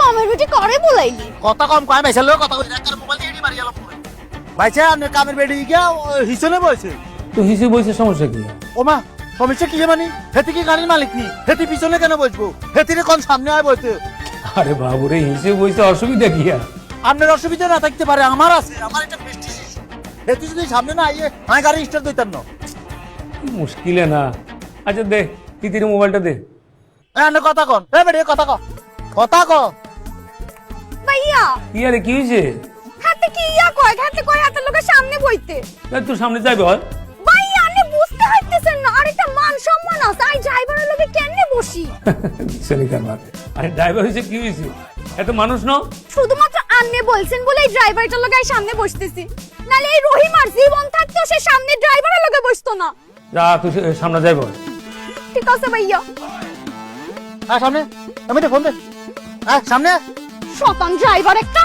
কামের বেটি করে বলাইলি কথা কম কয় ভাইসা লোক কথা কই একবার মোবাইল দিয়ে মারি গেল ভাইসা আপনি কামের বেডে গিয়া হিসনে বসে তো হিসেবে বইছে সমস্যা কি? ওমা সমস্যা কি মানে হেতি কি গাড়ির মালিক নি হেতি পিছনে কেন বসবো হেতিরে কোন সামনে আয় বসে আরে বাবুরে হিসেবে বইছে অসুবিধা কি আর? আপনার অসুবিধা না থাকতে পারে আমার আছে আমার একটা প্রেস্টিজ ইস্যু হেতি যদি সামনে না আইয়ে আমি গাড়ি স্টার্ট দিতাম না কি মুশকিলে না। আচ্ছা দে তিতির মোবাইলটা দে। আপনি কথা কন এ বেড়ে কথা ক কথা ক ভাইয়া কি আরে কি হয়েছে? হাতে কি হাতে কয় হাতের লোকের সামনে বইতে তোর সামনে যাই বল। ভাইয়া আপনি বুঝতে পারতেছেন না আরেকটা মান সম্মান আছে আই ড্রাইভারের লোকে কেমনে বসি সেলিকার মাঠে আরে ড্রাইভার হয়েছে কি হয়েছে? এত মানুষ ন শুধুমাত্র আপনি বলছেন বলে এই ড্রাইভারটার লোকে সামনে বসতেছি নালে এই রহিম আর জীবন থাকতো সে সামনে ড্রাইভারের লোকে বসতো না যা তুই সামনে যাই বল। ঠিক আছে ভাইয়া সামনে আমি ফোন দে সামনে শতান ড্রাইভার একটা